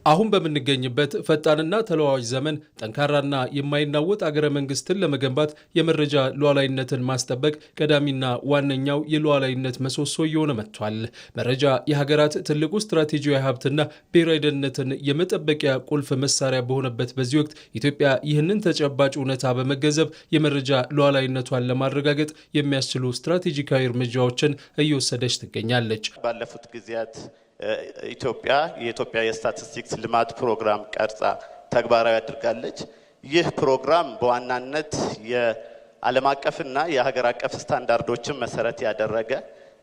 አሁን በምንገኝበት ፈጣንና ተለዋዋጭ ዘመን ጠንካራና የማይናወጥ አገረ መንግስትን ለመገንባት የመረጃ ሉዓላዊነትን ማስጠበቅ ቀዳሚና ዋነኛው የሉዓላዊነት ምሰሶ እየሆነ መጥቷል። መረጃ የሀገራት ትልቁ ስትራቴጂያዊ ሀብትና ብሔራዊ ደህንነትን የመጠበቂያ ቁልፍ መሳሪያ በሆነበት በዚህ ወቅት ኢትዮጵያ ይህንን ተጨባጭ እውነታ በመገንዘብ የመረጃ ሉዓላዊነቷን ለማረጋገጥ የሚያስችሉ ስትራቴጂካዊ እርምጃዎችን እየወሰደች ትገኛለች። ባለፉት ጊዜያት የኢትዮጵያ የስታቲስቲክስ ልማት ፕሮግራም ቀርጻ ተግባራዊ አድርጋለች። ይህ ፕሮግራም በዋናነት የዓለም አቀፍና የሀገር አቀፍ ስታንዳርዶችን መሰረት ያደረገ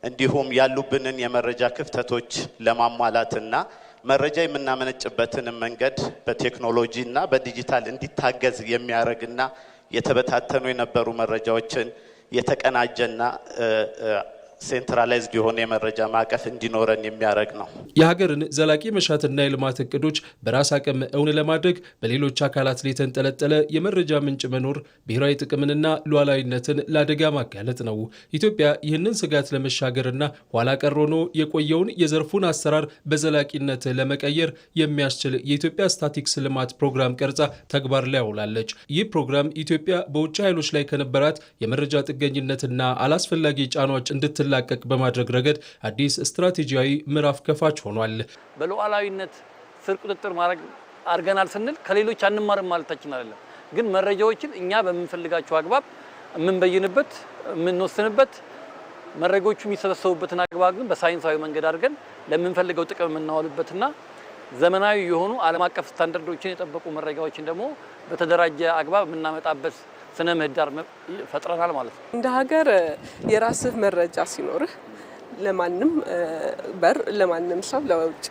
እንዲሁም ያሉብንን የመረጃ ክፍተቶች ለማሟላትና መረጃ የምናመነጭበትን መንገድ በቴክኖሎጂና በዲጂታል እንዲታገዝ የሚያደርግና የተበታተኑ የነበሩ መረጃዎችን የተቀናጀና ሴንትራላይዝድ የሆነ የመረጃ ማዕቀፍ እንዲኖረን የሚያደርግ ነው። የሀገርን ዘላቂ መሻትና የልማት እቅዶች በራስ አቅም እውን ለማድረግ በሌሎች አካላት ላይ የተንጠለጠለ የመረጃ ምንጭ መኖር ብሔራዊ ጥቅምንና ሉዓላዊነትን ለአደጋ ማጋለጥ ነው። ኢትዮጵያ ይህንን ስጋት ለመሻገርና ኋላ ቀር ሆኖ የቆየውን የዘርፉን አሰራር በዘላቂነት ለመቀየር የሚያስችል የኢትዮጵያ ስታቲስቲክስ ልማት ፕሮግራም ቀርጻ ተግባር ላይ አውላለች። ይህ ፕሮግራም ኢትዮጵያ በውጭ ኃይሎች ላይ ከነበራት የመረጃ ጥገኝነትና አላስፈላጊ ጫናዎች እንድትላቀቅ በማድረግ ረገድ አዲስ ስትራቴጂያዊ ምዕራፍ ከፋች ሆኗል። በሉዓላዊነት ስር ቁጥጥር ማድረግ አድርገናል ስንል ከሌሎች አንማርም ማለታችን አይደለም። ግን መረጃዎችን እኛ በምንፈልጋቸው አግባብ የምንበይንበት የምንወስንበት መረጃዎቹ የሚሰበሰቡበትን አግባብ ግን በሳይንሳዊ መንገድ አድርገን ለምንፈልገው ጥቅም የምናውልበትና ዘመናዊ የሆኑ ዓለም አቀፍ ስታንዳርዶችን የጠበቁ መረጃዎችን ደግሞ በተደራጀ አግባብ የምናመጣበት ስነ ምህዳር ፈጥረናል ማለት ነው። እንደ ሀገር የራስህ መረጃ ሲኖርህ ለማንም ለማንም ሰው ለውጪ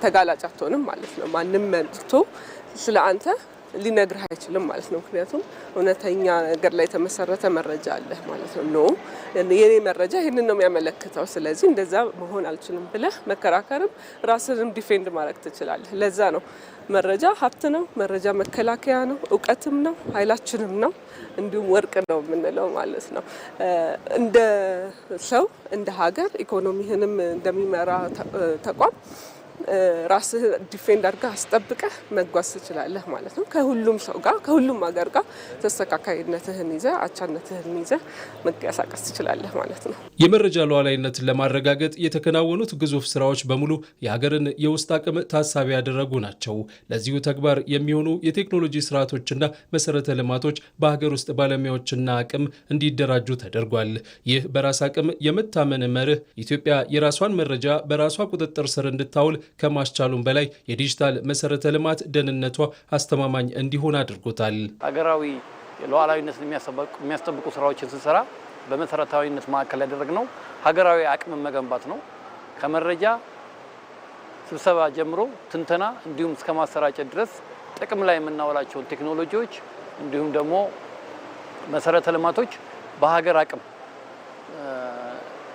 ተጋላጭ አትሆንም ማለት ነው። ማንም መልቶ ስለ አንተ ሊነግርህ አይችልም ማለት ነው። ምክንያቱም እውነተኛ ነገር ላይ የተመሰረተ መረጃ አለ ማለት ነው። የኔ መረጃ ይሄንን ነው የሚያመለክተው፣ ስለዚህ እንደዛ መሆን አልችልም ብለህ መከራከርም ራስህንም ዲፌንድ ማድረግ ትችላለህ። ለዛ ነው መረጃ ሀብት ነው፣ መረጃ መከላከያ ነው፣ እውቀትም ነው፣ ኃይላችንም ነው፣ እንዲሁም ወርቅ ነው የምንለው ማለት ነው። እንደ ሰው እንደ ሀገር ኢኮኖሚህንም እንደሚመራ ተቋም ራስህ ዲፌንድ አድርገህ አስጠብቀህ መጓዝ ትችላለህ ማለት ነው። ከሁሉም ሰው ጋር ከሁሉም ሀገር ጋር ተስተካካይነትህን ይዘህ አቻነትህን ይዘህ መንቀሳቀስ ትችላለህ ማለት ነው። የመረጃ ሉዓላዊነትን ለማረጋገጥ የተከናወኑት ግዙፍ ስራዎች በሙሉ የሀገርን የውስጥ አቅም ታሳቢ ያደረጉ ናቸው። ለዚሁ ተግባር የሚሆኑ የቴክኖሎጂ ስርዓቶችና መሰረተ ልማቶች በሀገር ውስጥ ባለሙያዎችና አቅም እንዲደራጁ ተደርጓል። ይህ በራስ አቅም የመታመን መርህ ኢትዮጵያ የራሷን መረጃ በራሷ ቁጥጥር ስር እንድታውል ከማስቻሉም በላይ የዲጂታል መሰረተ ልማት ደህንነቷ አስተማማኝ እንዲሆን አድርጎታል። ሀገራዊ ሉዓላዊነትን የሚያስጠብቁ ስራዎችን ስንሰራ በመሰረታዊነት ማዕከል ያደረግነው ሀገራዊ አቅምን መገንባት ነው። ከመረጃ ስብሰባ ጀምሮ ትንተና እንዲሁም እስከ ማሰራጨት ድረስ ጥቅም ላይ የምናውላቸውን ቴክኖሎጂዎች እንዲሁም ደግሞ መሰረተ ልማቶች በሀገር አቅም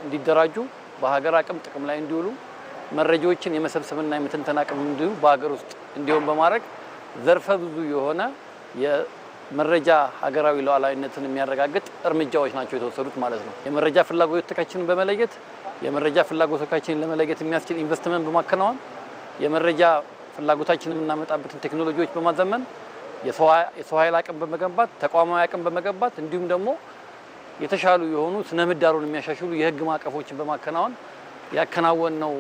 እንዲደራጁ በሀገር አቅም ጥቅም ላይ እንዲውሉ መረጃዎችን የመሰብሰብና የመተንተን አቅም እንዲሁ በሀገር ውስጥ እንዲሆን በማድረግ ዘርፈ ብዙ የሆነ የመረጃ ሀገራዊ ሉዓላዊነትን የሚያረጋግጥ እርምጃዎች ናቸው የተወሰዱት ማለት ነው። የመረጃ ፍላጎቶቻችንን በመለየት የመረጃ ፍላጎቶቻችንን ለመለየት የሚያስችል ኢንቨስትመንት በማከናወን የመረጃ ፍላጎታችንን የምናመጣበትን ቴክኖሎጂዎች በማዘመን የሰው ኃይል አቅም በመገንባት ተቋማዊ አቅም በመገንባት እንዲሁም ደግሞ የተሻሉ የሆኑ ስነ ምህዳሩን የሚያሻሽሉ የህግ ማዕቀፎችን በማከናወን ያከናወነው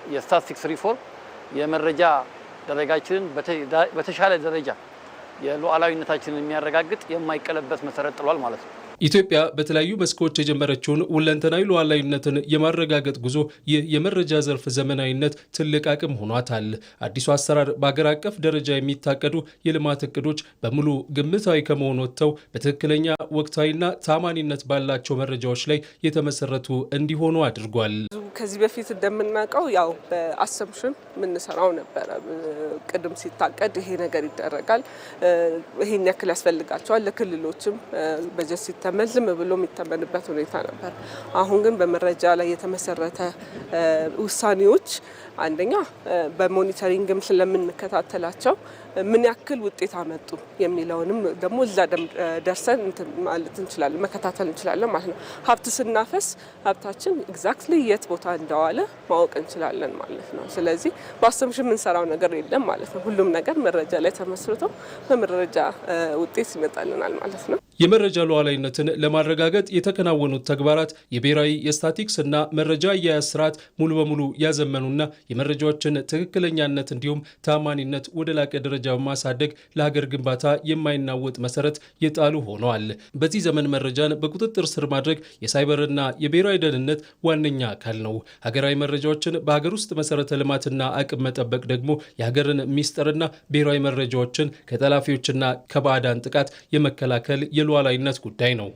የስታቲስቲክስ ሪፎርም የመረጃ ደረጃችንን በተሻለ ደረጃ የሉዓላዊነታችንን የሚያረጋግጥ የማይቀለበስ መሰረት ጥሏል ማለት ነው። ኢትዮጵያ በተለያዩ መስኮች የጀመረችውን ሁለንተናዊ ሉዓላዊነትን የማረጋገጥ ጉዞ ይህ የመረጃ ዘርፍ ዘመናዊነት ትልቅ አቅም ሆኗታል። አዲሱ አሰራር በአገር አቀፍ ደረጃ የሚታቀዱ የልማት እቅዶች በሙሉ ግምታዊ ከመሆን ወጥተው በትክክለኛ ወቅታዊና ታማኒነት ባላቸው መረጃዎች ላይ የተመሰረቱ እንዲሆኑ አድርጓል። ከዚህ በፊት እንደምናውቀው ያው በአሰምፕሽን የምንሰራው ነበረ። ቅድም ሲታቀድ ይሄ ነገር ይደረጋል፣ ይሄን ያክል ያስፈልጋቸዋል፣ ለክልሎችም በጀት ሳይተመን ዝም ብሎ የሚተመንበት ሁኔታ ነበር። አሁን ግን በመረጃ ላይ የተመሰረተ ውሳኔዎች አንደኛ በሞኒተሪንግም ስለምንከታተላቸው ምን ያክል ውጤት አመጡ የሚለውንም ደግሞ እዛ ደርሰን ማለት እንችላለን፣ መከታተል እንችላለን ማለት ነው። ሀብት ስናፈስ ሀብታችን ኤግዛክትሊ የት ቦታ እንደዋለ ማወቅ እንችላለን ማለት ነው። ስለዚህ በአሰምሽን የምንሰራው ነገር የለም ማለት ነው። ሁሉም ነገር መረጃ ላይ ተመስርቶ በመረጃ ውጤት ይመጣልናል ማለት ነው። የመረጃ ሉዓላዊነትን ለማረጋገጥ የተከናወኑት ተግባራት የብሔራዊ የስታቲክስ እና መረጃ አያያዝ ስርዓት ሙሉ በሙሉ ያዘመኑና የመረጃዎችን ትክክለኛነት እንዲሁም ታማኒነት ወደ ላቀ ደረጃ በማሳደግ ለሀገር ግንባታ የማይናወጥ መሰረት የጣሉ ሆነዋል። በዚህ ዘመን መረጃን በቁጥጥር ስር ማድረግ የሳይበርና የብሔራዊ ደህንነት ዋነኛ አካል ነው። ሀገራዊ መረጃዎችን በሀገር ውስጥ መሰረተ ልማትና አቅም መጠበቅ ደግሞ የሀገርን ሚስጥርና ብሔራዊ መረጃዎችን ከጠላፊዎችና ከባዕዳን ጥቃት የመከላከል የሉዓላዊነት ጉዳይ ነው።